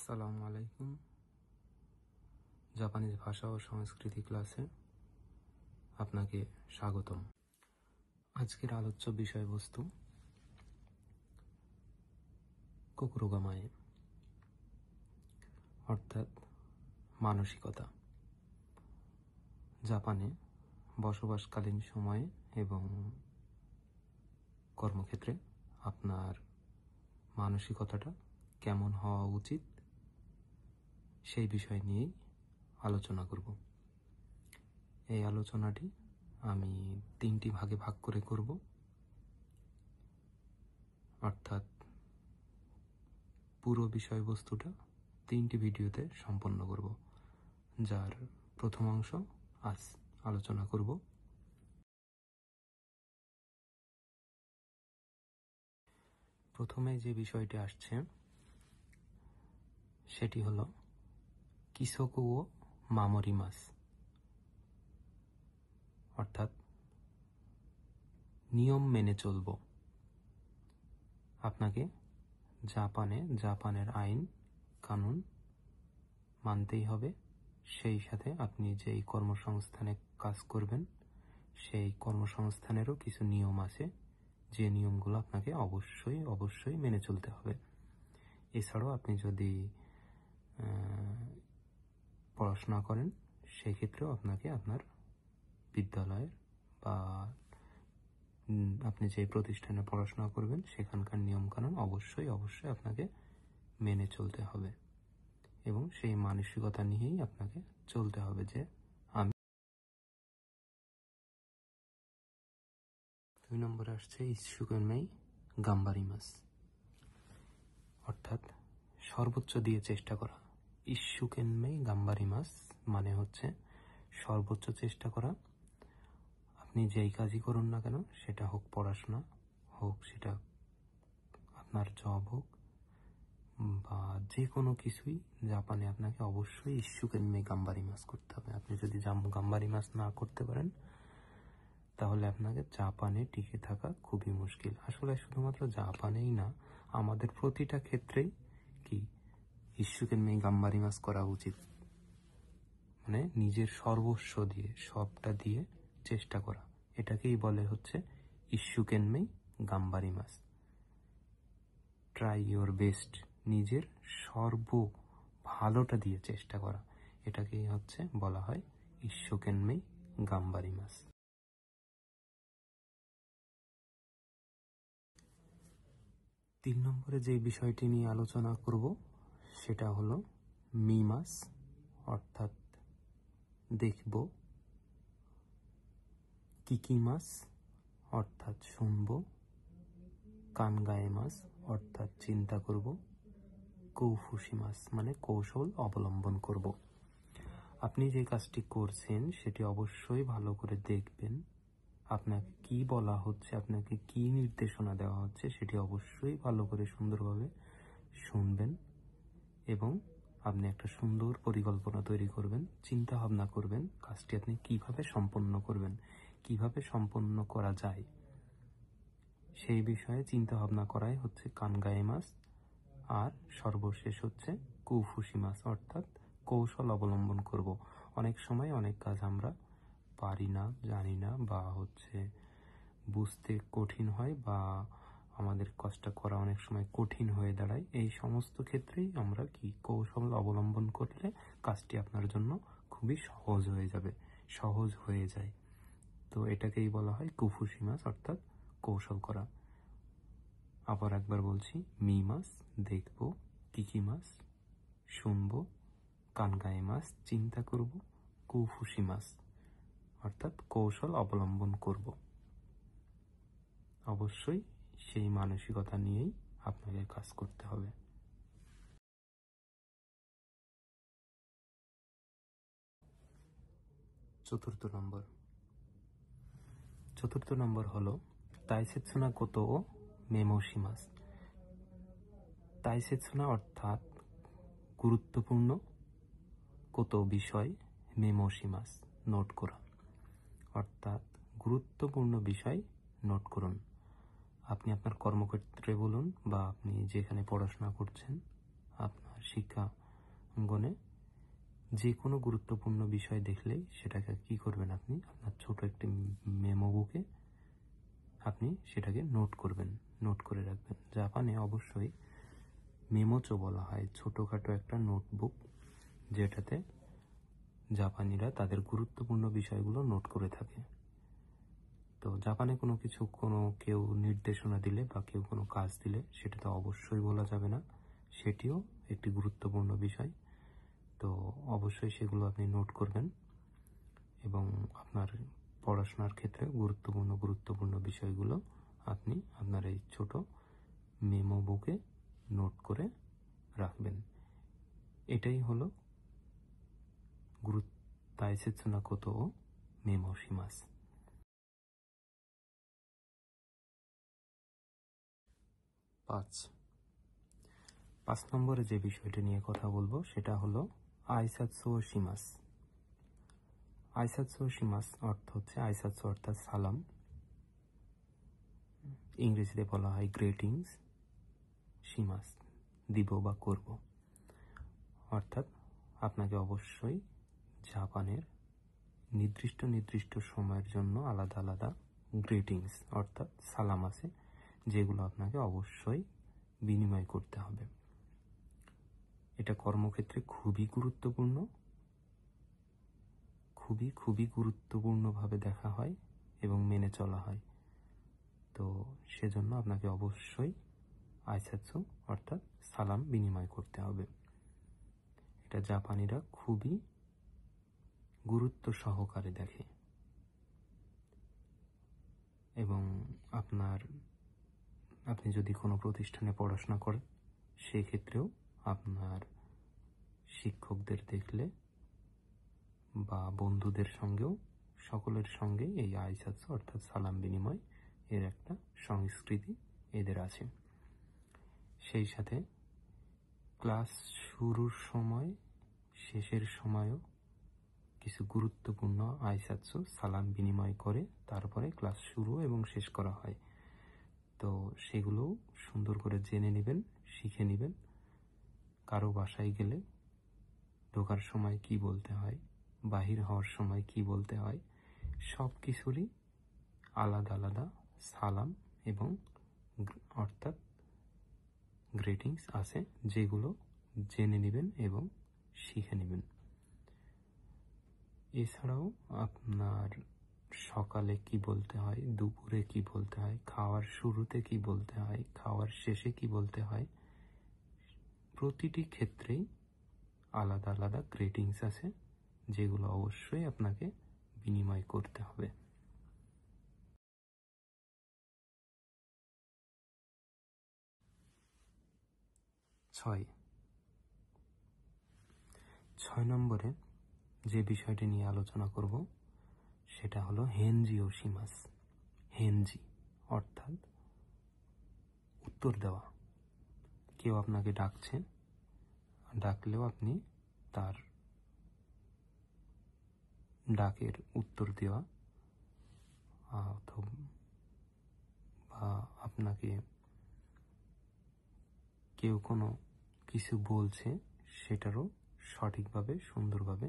আসসালামু আলাইকুম। জাপানিজ ভাষা ও সংস্কৃতি ক্লাসে আপনাকে স্বাগতম। আজকের আলোচ্য বিষয়বস্তু কোকুরোগামায়ে, অর্থাৎ মানসিকতা। জাপানে বসবাসকালীন সময়ে এবং কর্মক্ষেত্রে আপনার মানসিকতাটা কেমন হওয়া উচিত সেই বিষয় নিয়েই আলোচনা করব। এই আলোচনাটি আমি 3টি ভাগে ভাগ করে করব, অর্থাৎ পুরো বিষয়বস্তুটা 3টি ভিডিওতে সম্পন্ন করব, যার প্রথম অংশ আজ আলোচনা করব। প্রথমে যে বিষয়টি আসছে সেটি হলো কিসোকু ও মামরিমাস, অর্থাৎ নিয়ম মেনে চলব। আপনাকে জাপানের আইন কানুন মানতেই হবে। সেই সাথে আপনি যেই কর্মসংস্থানে কাজ করবেন সেই কর্মসংস্থানেরও কিছু নিয়ম আছে, যে নিয়মগুলো আপনাকে অবশ্যই মেনে চলতে হবে। এছাড়াও আপনি যদি পড়াশোনা করেন সেই ক্ষেত্রেও আপনাকে আপনার বিদ্যালয়ের বা আপনি যে প্রতিষ্ঠানে পড়াশোনা করবেন সেখানকার নিয়মকানুন অবশ্যই আপনাকে মেনে চলতে হবে এবং সেই মানসিকতা নিয়েই আপনাকে চলতে হবে যে আমি। 2 নম্বরে আসছে ইসুকেনমেই গাম্বারিমাস, অর্থাৎ সর্বোচ্চ দিয়ে চেষ্টা করা। ইসুকেনমেই গাম্বারিমাস মানে হচ্ছে সর্বোচ্চ চেষ্টা করা। আপনি যেই কাজই করুন না কেন, সেটা হোক পড়াশোনা হোক, সেটা আপনার জব হোক বা যে কোনো কিছুই, জাপানে আপনাকে অবশ্যই ইসুকেনমেই গাম্বারিমাস করতে হবে। আপনি যদি গাম্বারিমাস না করতে পারেন তাহলে আপনাকে জাপানে টিকে থাকা খুবই মুশকিল। আসলে শুধুমাত্র জাপানেই না, আমাদের প্রতিটা ক্ষেত্রেই কি ইসুকেনমেই গাম্বারিমাস করা উচিত, মানে নিজের সর্বস্ব দিয়ে, সবটা দিয়ে চেষ্টা করা। এটাকেই বলে হচ্ছে ইসুকেনমেই গাম্বারিমাস। ট্রাই ইয়োর বেস্ট, নিজের ভালোটা দিয়ে চেষ্টা করা, এটাকেই হচ্ছে বলা হয় ইসুকেনমেই গাম্বারিমাস। 3 নম্বরে যে বিষয়টি নিয়ে আলোচনা করব সেটা হলো মিমাস, অর্থাৎ দেখব। কিকিমাস, অর্থাৎ শুনব। কানগায়েমাস, অর্থাৎ চিন্তা করব। কৌফুসিমাস মানে কৌশল অবলম্বন করব। আপনি যে কাজটি করছেন সেটি অবশ্যই ভালো করে দেখবেন। আপনাকে কি বলা হচ্ছে, আপনাকে কি নির্দেশনা দেওয়া হচ্ছে সেটি অবশ্যই ভালো করে সুন্দরভাবে শুনবেন এবং আপনি একটা সুন্দর পরিকল্পনা তৈরি করবেন, চিন্তা ভাবনা করবেন কাজটি আপনি কিভাবে সম্পন্ন করবেন, কিভাবে সম্পন্ন করা যায় সেই বিষয়ে চিন্তা ভাবনা করাই হচ্ছে কানগায়েমাস। আর সর্বশেষ হচ্ছে কুফুসিমাস, অর্থাৎ কৌশল অবলম্বন করব। অনেক সময় অনেক কাজ আমরা পারি না, জানি না, বা বুঝতে কঠিন হয়, বা আমাদের কাজটা করা অনেক সময় কঠিন হয়ে দাঁড়ায়। এই সমস্ত ক্ষেত্রেই আমরা কি কৌশল অবলম্বন করলে কাজটি আপনার জন্য খুবই সহজ হয়ে যায়। তো এটাকেই বলা হয় কুফুসিমাস, অর্থাৎ কৌশল করা। আবার একবার বলছি, মিমাস দেখব, কিকিমাস শুনব, কানগায়েমাস চিন্তা করব, কুফুসিমাস অর্থাৎ কৌশল অবলম্বন করব। অবশ্যই সেই মানসিকতা নিয়েই আপনাকে কাজ করতে হবে। 4 নম্বর হলো তাইসেৎসুনা কোতো ও মেমোশিমাস। তাইসেৎসুনা অর্থাৎ গুরুত্বপূর্ণ, কোতো বিষয়, মেমোশিমাস নোট করা, অর্থাৎ গুরুত্বপূর্ণ বিষয় নোট করুন। আপনি আপনার কর্মক্ষেত্রে বলুন বা আপনি যেখানে পড়াশোনা করছেন, আপনার শিক্ষাঙ্গনে যে কোনো গুরুত্বপূর্ণ বিষয় দেখলেই সেটাকে কি করবেন, আপনি আপনার ছোট একটি মেমো বুকে আপনি সেটাকে নোট করবেন, নোট করে রাখবেন। জাপানে অবশ্যই মেমোচো বলা হয়, ছোটোখাটো একটা নোটবুক, যেটাতে জাপানিরা তাদের গুরুত্বপূর্ণ বিষয়গুলো নোট করে থাকে। তো জাপানে কোনো কেউ নির্দেশনা দিলে বা কেউ কোনো কাজ দিলে সেটা তো অবশ্যই বলা যাবে না, সেটিও একটি গুরুত্বপূর্ণ বিষয়। তো অবশ্যই সেগুলো আপনি নোট করবেন এবং আপনার পড়াশোনার ক্ষেত্রে গুরুত্বপূর্ণ বিষয়গুলো আপনি আপনার এই ছোট মেমো বুকে নোট করে রাখবেন। এটাই হলো তাইসেৎসু নাকোতো ও মেমো শিমাস। 5 নম্বরে যে বিষয়টি নিয়ে কথা বলবো সেটা হলো আইসাৎসু ও শিমাস। আইসাৎসু ও শিমাস অর্থ হচ্ছে, আইসাৎসু অর্থাৎ সালাম, ইংরেজিতে বলা হয় গ্রেটিংস, শিমাস দিব বা করব। অর্থাৎ আপনাকে অবশ্যই জাপানের নির্দিষ্ট সময়ের জন্য আলাদা আলাদা গ্রিটিংস অর্থাৎ সালাম আছে, যেগুলো আপনাকে অবশ্যই বিনিময় করতে হবে। এটা কর্মক্ষেত্রে খুবই গুরুত্বপূর্ণভাবে দেখা হয় এবং মেনে চলা হয়। তো সেজন্য আপনাকে অবশ্যই আইসাৎসু অর্থাৎ সালাম বিনিময় করতে হবে। এটা জাপানিরা খুবই গুরুত্ব সহকারে দেখে এবং আপনি যদি কোনো প্রতিষ্ঠানে পড়াশোনা করেন সেক্ষেত্রেও আপনার শিক্ষকদের দেখলে বা বন্ধুদের সঙ্গেও সকলের সঙ্গে এই আইসাৎসু অর্থাৎ সালাম বিনিময় এর একটা সংস্কৃতি এদের আছে। সেই সাথে ক্লাস শুরুর সময় শেষের সময়ও কিছু গুরুত্বপূর্ণ আইসাৎসু সালাম বিনিময় করে তারপরে ক্লাস শুরু এবং শেষ করা হয়। তো সেগুলোও সুন্দর করে জেনে নেবেন, শিখে নেবেন। কারো বাসায় গেলে ঢোকার সময় কি বলতে হয়, বাহির হওয়ার সময় কি বলতে হয়, সব কিছুরই আলাদা আলাদা সালাম এবং অর্থাৎ গ্রিটিংস আছে, যেগুলো জেনে নেবেন এবং শিখে নেবেন। এছাড়াও আপনার সকালে কি বলতে হয়, দুপুরে কি বলতে হয়, খাওয়ার শুরুতে কি বলতে হয়, খাওয়ার শেষে কি বলতে হয়, প্রতিটি ক্ষেত্রেই আলাদা আলাদা গ্রিটিংস আছে, যেগুলো অবশ্যই আপনাকে বিনিময় করতে হবে। 6 নম্বরে যে বিষয়টি নিয়ে আলোচনা করব সেটা হলো হেনজি ও শিমাস। হেনজি অর্থাৎ উত্তর দেওয়া। কেউ আপনাকে ডাকলেও আপনি তার ডাকের উত্তর দেওয়া, অথবা আপনাকে কেউ কোনো কিছু বলছে সেটারও সঠিকভাবে সুন্দরভাবে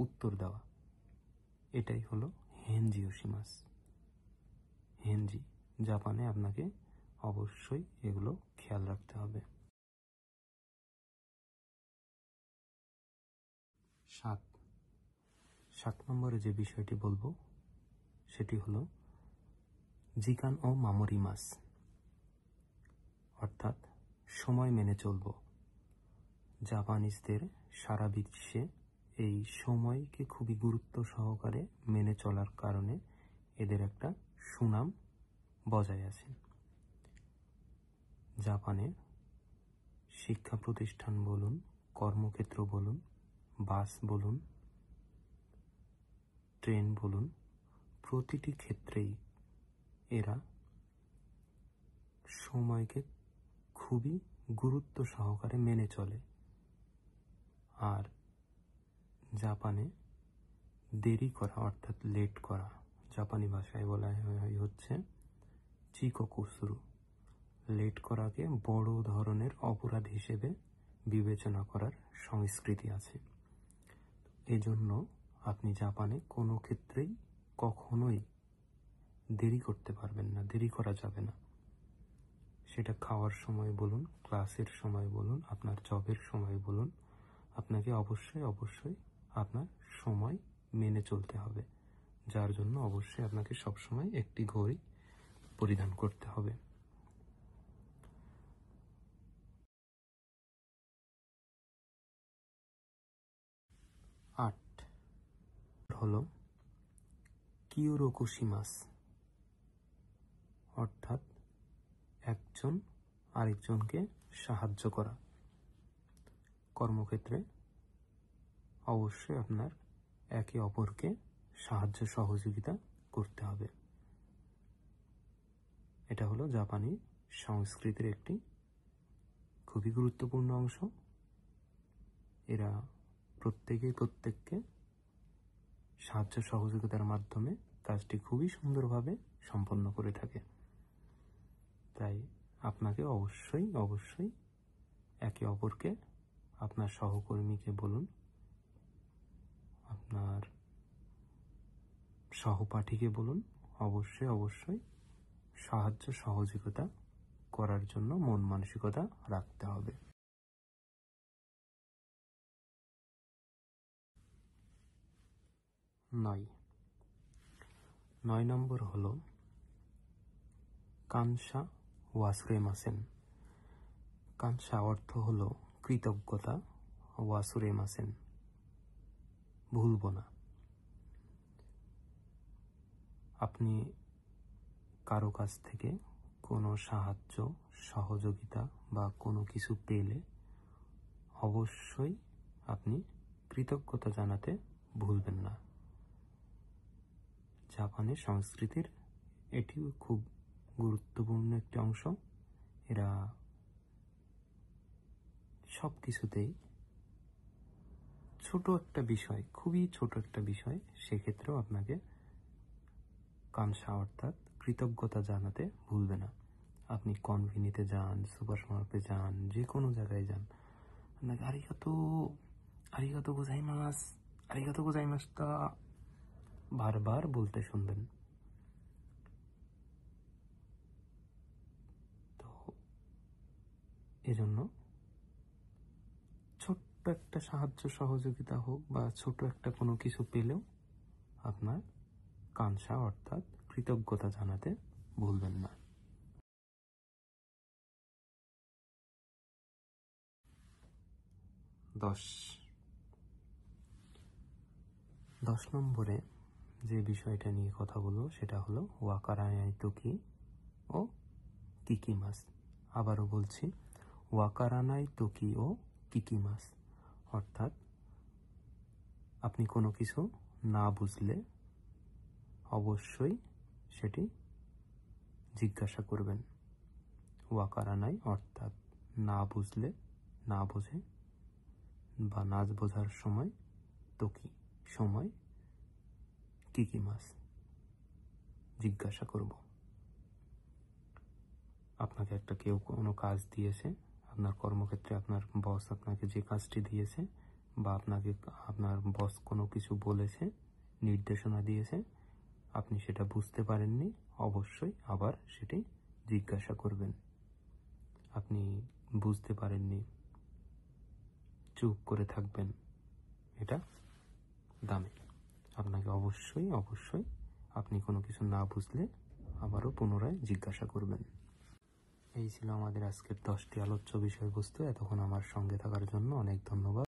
উত্তর দেওয়া, এটাই হলো হেনজি ও শিমাস। হেনজি জাপানে আপনাকে অবশ্যই এগুলো খেয়াল রাখতে হবে। 7 নম্বরে যে বিষয়টি বলবো সেটি হলো জিকান ও মামোরিমাস, অর্থাৎ সময় মেনে চলব। জাপানিজদের সারা বিশ্বে এই সময়কে খুবই গুরুত্ব সহকারে মেনে চলার কারণে এদের একটা সুনাম বজায় আছে। জাপানে শিক্ষা প্রতিষ্ঠান বলুন, কর্মক্ষেত্র বলুন, বাস বলুন, ট্রেন বলুন, প্রতিটি ক্ষেত্রেই এরা সময়কে খুবই গুরুত্ব সহকারে মেনে চলে। আর জাপানে দেরি করা অর্থাৎ লেট করা, জাপানি ভাষায় বলা হচ্ছে চিকোকুসুরু। লেট করাকে বড় ধরনের অপরাধ হিসেবে বিবেচনা করার সংস্কৃতি আছে। এজন্য আপনি জাপানে কোনো ক্ষেত্রেই কখনোই দেরি করতে পারবেন না, দেরি করা যাবে না। সেটা খাওয়ার সময় বলুন, ক্লাসের সময় বলুন, আপনার জবের সময় বলুন, আপনাকে অবশ্যই অবশ্যই আপনার সময় মেনে চলতে হবে, যার জন্য অবশ্যই আপনাকে সবসময় একটি ঘড়ি পরিধান করতে হবে। 8 হলো কিউরোকুশিমাস, অর্থাৎ একজন আরেকজনকে সাহায্য করা। কর্মক্ষেত্রে অবশ্যই আপনার একে অপরকে সাহায্য সহযোগিতা করতে হবে। এটা হলো জাপানি সংস্কৃতির একটি খুবই গুরুত্বপূর্ণ অংশ। এরা প্রত্যেকেই প্রত্যেককে সাহায্য সহযোগিতার মাধ্যমে কাজটি খুবই সুন্দরভাবে সম্পন্ন করে থাকে। তাই আপনাকে অবশ্যই অবশ্যই একে অপরকে, আপনার সহকর্মীকে বলুন, আপনার সহপাঠীকে বলুন, অবশ্যই অবশ্যই সাহায্য সহযোগিতা করার জন্য মন মানসিকতা রাখতে হবে। 9 নম্বর হলো কানসা ওয়াসুরেমাসেন। কানসা অর্থ হলো কৃতজ্ঞতা, ওয়াসুরেমাসেন ভুলব না। আপনি কারো কাছ থেকে কোনো সাহায্য সহযোগিতা বা কোনো কিছু পেলে অবশ্যই আপনি কৃতজ্ঞতা জানাতে ভুলবেন না। জাপানের সংস্কৃতির এটিও খুব গুরুত্বপূর্ণ একটি অংশ। এরা সব কিছুতেই ছোট একটা বিষয়, খুবই ছোট একটা বিষয়, সেক্ষেত্রেও আপনাকে কানসা অর্থাৎ কৃতজ্ঞতা জানাতে ভুলবে না। আপনি কনভিনিতে যান, সুপারমার্কেটে যান, যে কোনো জায়গায় যান, আপনাকে আরিগাতো আরিগাতো গোজাইমাস, আরিগাতো গোজাইমাসটা বারবার বলতে শুনবেন। তো এজন্য ছোট্ট একটা সাহায্য সহযোগিতা হোক বা ছোট একটা কোনো কিছু পেলেও আপনার কানসা অর্থাৎ কৃতজ্ঞতা জানাতে ভুলবেন না। 10 নম্বরে যে বিষয়টা নিয়ে কথা বলবো সেটা হলো ওয়াকারানাই তোকি ও কিকিমাস। আবারও বলছি, ওয়াকারানাই তোকি ও কিকিমাস, অর্থাৎ আপনি কোনো কিছু না বুঝলে অবশ্যই সেটি জিজ্ঞাসা করবেন। ওয়াকারানাই অর্থাৎ না বুঝলে, না বোঝে বা না বোঝার সময়, তোকি সময়, কিকিমাস জিজ্ঞাসা করব। আপনাকে একটা কেউ কোনো কাজ দিয়েছে, আপনার কর্মক্ষেত্রে আপনার বস আপনাকে যে কাজটি দিয়েছে বা আপনাকে আপনার বস কোনো কিছু বলেছে, নির্দেশনা দিয়েছে, আপনি সেটা বুঝতে পারেননি, অবশ্যই আবার সেটি জিজ্ঞাসা করবেন। আপনি বুঝতে পারেননি, চুপ করে থাকবেন, এটা দামি। আপনাকে অবশ্যই অবশ্যই আপনি কোনো কিছু না বুঝলে আবারও পুনরায় জিজ্ঞাসা করবেন। এই ছিল আমাদের আজকের 10টি আলোচ্য বিষয়বস্তু। এতক্ষণ আমার সঙ্গে থাকার জন্য অনেক ধন্যবাদ।